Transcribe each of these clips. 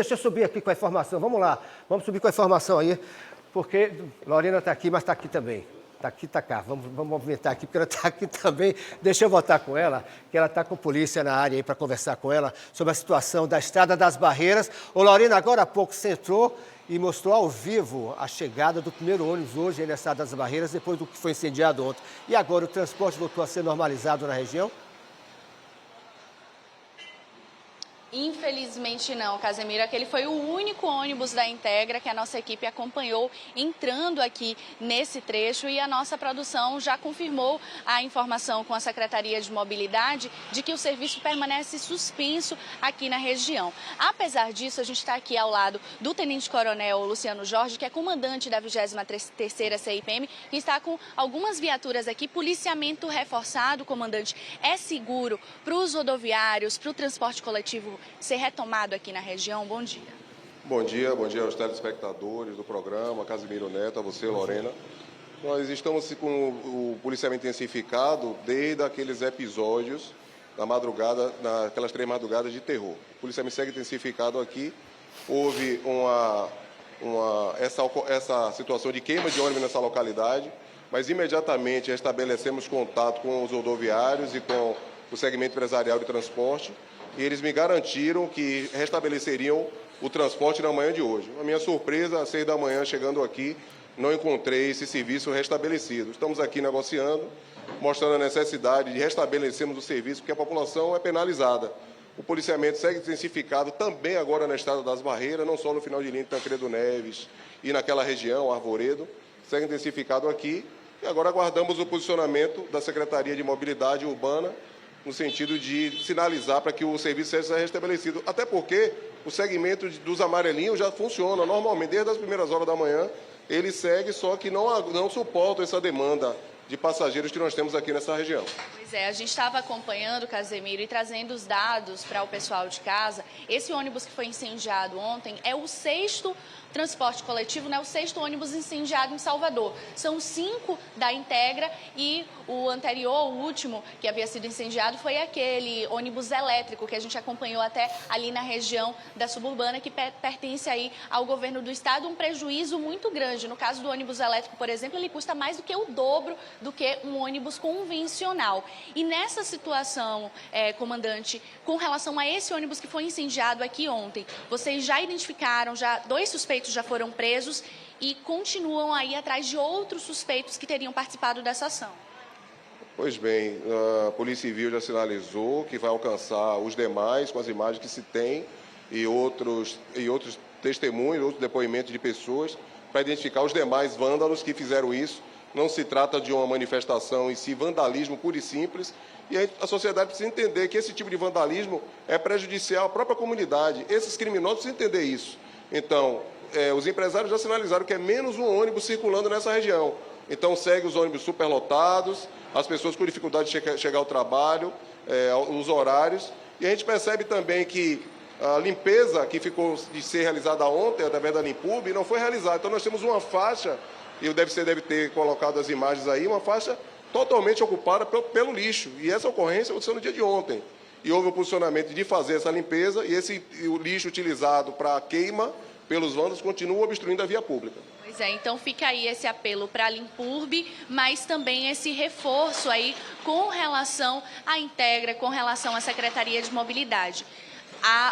Deixa eu subir aqui com a informação, vamos lá. Vamos subir com a informação aí, porque Lorena está aqui, mas está aqui também. Está aqui, está cá. Vamos movimentar aqui, porque ela está aqui também. Deixa eu voltar com ela, que ela está com a polícia na área aí para conversar com ela sobre a situação da Estrada das Barreiras. Ô Lorena, agora há pouco você entrou e mostrou ao vivo a chegada do primeiro ônibus hoje na Estrada das Barreiras, depois do que foi incendiado ontem. E agora o transporte voltou a ser normalizado na região? Infelizmente não, Casemiro. Aquele foi o único ônibus da Integra que a nossa equipe acompanhou entrando aqui nesse trecho e a nossa produção já confirmou a informação com a Secretaria de Mobilidade de que o serviço permanece suspenso aqui na região. Apesar disso, a gente está aqui ao lado do Tenente Coronel Luciano Jorge, que é comandante da 23ª CIPM, que está com algumas viaturas aqui, policiamento reforçado, comandante. É seguro para os rodoviários, para o transporte coletivo ser retomado aqui na região? Bom dia. Bom dia aos telespectadores do programa, Casemiro Neto, a você, Lorena. Nós estamos com o policiamento intensificado desde aqueles episódios da madrugada, naquelas 3 madrugadas de terror. O policiamento segue intensificado aqui. Houve essa situação de queima de ônibus nessa localidade, mas imediatamente estabelecemos contato com os rodoviários e com o segmento empresarial de transporte, e eles me garantiram que restabeleceriam o transporte na manhã de hoje. A minha surpresa, às 6 da manhã, chegando aqui, não encontrei esse serviço restabelecido. Estamos aqui negociando, mostrando a necessidade de restabelecermos o serviço, porque a população é penalizada. O policiamento segue intensificado também agora na Estrada das Barreiras, não só no final de linha de Tancredo Neves e naquela região, Arvoredo, segue intensificado aqui. E agora aguardamos o posicionamento da Secretaria de Mobilidade Urbana, no sentido de sinalizar para que o serviço seja restabelecido. Até porque o segmento dos amarelinhos já funciona normalmente, desde as primeiras horas da manhã, ele segue, só que não suporta essa demanda de passageiros que nós temos aqui nessa região. Pois é, a gente estava acompanhando, Casemiro, e trazendo os dados para o pessoal de casa. Esse ônibus que foi incendiado ontem é o 6º transporte coletivo, né? O 6º ônibus incendiado em Salvador. São 5 da Integra e o anterior, o último que havia sido incendiado foi aquele ônibus elétrico que a gente acompanhou até ali na região da suburbana, que pertence aí ao governo do estado, um prejuízo muito grande. No caso do ônibus elétrico, por exemplo, ele custa mais do que o dobro do que um ônibus convencional. E nessa situação, comandante, com relação a esse ônibus que foi incendiado aqui ontem, vocês já identificaram, 2 suspeitos já foram presos e continuam aí atrás de outros suspeitos que teriam participado dessa ação? Pois bem, a Polícia Civil já sinalizou que vai alcançar os demais com as imagens que se tem e outros testemunhos, outros depoimentos de pessoas para identificar os demais vândalos que fizeram isso. Não se trata de uma manifestação em si, vandalismo puro e simples, e a sociedade precisa entender que esse tipo de vandalismo é prejudicial à própria comunidade. Esses criminosos precisam entender isso. Então, os empresários já sinalizaram que é menos um ônibus circulando nessa região. Então, segue os ônibus superlotados, as pessoas com dificuldade de chegar ao trabalho, os horários. E a gente percebe também que a limpeza que ficou de ser realizada ontem, através da Limpurb, não foi realizada. Então, nós temos uma faixa, e o DFC deve ter colocado as imagens aí, uma faixa totalmente ocupada pelo lixo. E essa ocorrência aconteceu no dia de ontem. E houve um posicionamento de fazer essa limpeza e o lixo utilizado para queima pelos vândalos continua obstruindo a via pública. Pois é, então fica aí esse apelo para a Limpurb, mas também esse reforço aí com relação à Integra, com relação à Secretaria de Mobilidade.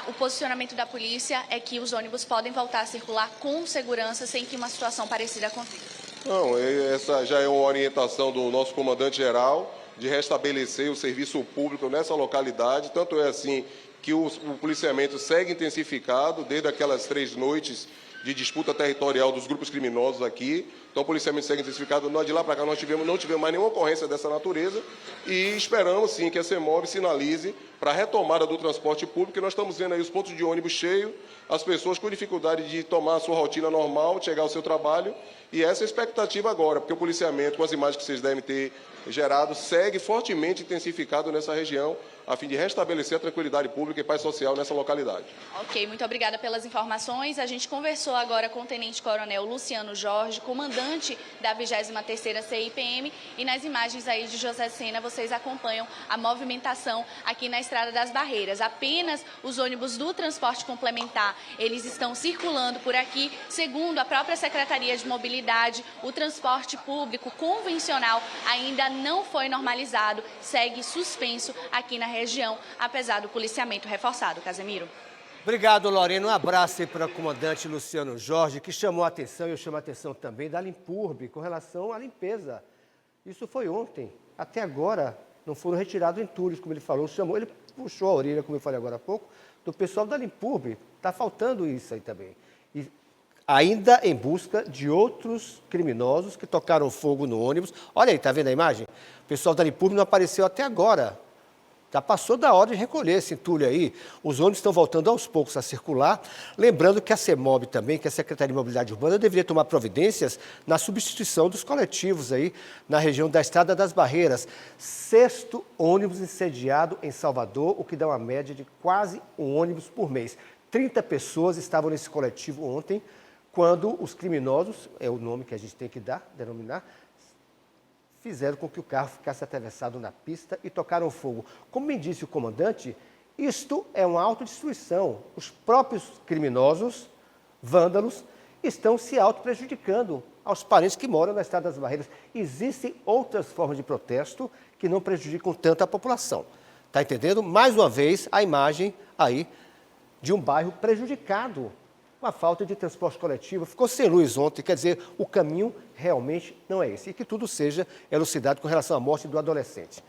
O posicionamento da polícia é que os ônibus podem voltar a circular com segurança sem que uma situação parecida aconteça. Não, essa já é uma orientação do nosso comandante-geral de restabelecer o serviço público nessa localidade. Tanto é assim que o policiamento segue intensificado desde aquelas 3 noites de disputa territorial dos grupos criminosos aqui. Então, o policiamento segue intensificado. Nós, de lá para cá, não tivemos mais nenhuma ocorrência dessa natureza e esperamos, sim, que a CEMOB sinalize para a retomada do transporte público. E nós estamos vendo aí os pontos de ônibus cheios, as pessoas com dificuldade de tomar a sua rotina normal, de chegar ao seu trabalho. E essa é a expectativa agora, porque o policiamento, com as imagens que vocês devem ter gerado, segue fortemente intensificado nessa região, a fim de restabelecer a tranquilidade pública e paz social nessa localidade. Ok, muito obrigada pelas informações. A gente conversou agora com o Tenente-Coronel Luciano Jorge, comandante da 23ª CIPM, e nas imagens aí de José Sena vocês acompanham a movimentação aqui na Estrada das Barreiras. Apenas os ônibus do transporte complementar, eles estão circulando por aqui. Segundo a própria Secretaria de Mobilidade, o transporte público convencional ainda não foi normalizado, segue suspenso aqui na região, apesar do policiamento reforçado. Casemiro. Obrigado, Lorena. Um abraço aí para o comandante Luciano Jorge, que chamou a atenção, e eu chamo a atenção também, da Limpurb com relação à limpeza. Isso foi ontem. Até agora não foram retirados entulhos, como ele falou. Ele puxou a orelha, como eu falei agora há pouco, do pessoal da Limpurb. Está faltando isso aí também. E ainda em busca de outros criminosos que tocaram fogo no ônibus. Olha aí, está vendo a imagem? O pessoal da Limpurb não apareceu até agora. Já passou da hora de recolher esse entulho aí. Os ônibus estão voltando aos poucos a circular. Lembrando que a CEMOB também, que é a Secretaria de Mobilidade Urbana, deveria tomar providências na substituição dos coletivos aí na região da Estrada das Barreiras. 6º ônibus incendiado em Salvador, o que dá uma média de quase um ônibus por mês. 30 pessoas estavam nesse coletivo ontem, quando os criminosos, é o nome que a gente tem que denominar, fizeram com que o carro ficasse atravessado na pista e tocaram fogo. Como me disse o comandante, isto é uma autodestruição. Os próprios criminosos, vândalos, estão se auto-prejudicando aos parentes que moram na Estrada das Barreiras. Existem outras formas de protesto que não prejudicam tanto a população. Está entendendo? Mais uma vez, a imagem aí de um bairro prejudicado com a falta de transporte coletivo. Ficou sem luz ontem, quer dizer, o caminho realmente não é esse. E que tudo seja elucidado com relação à morte do adolescente.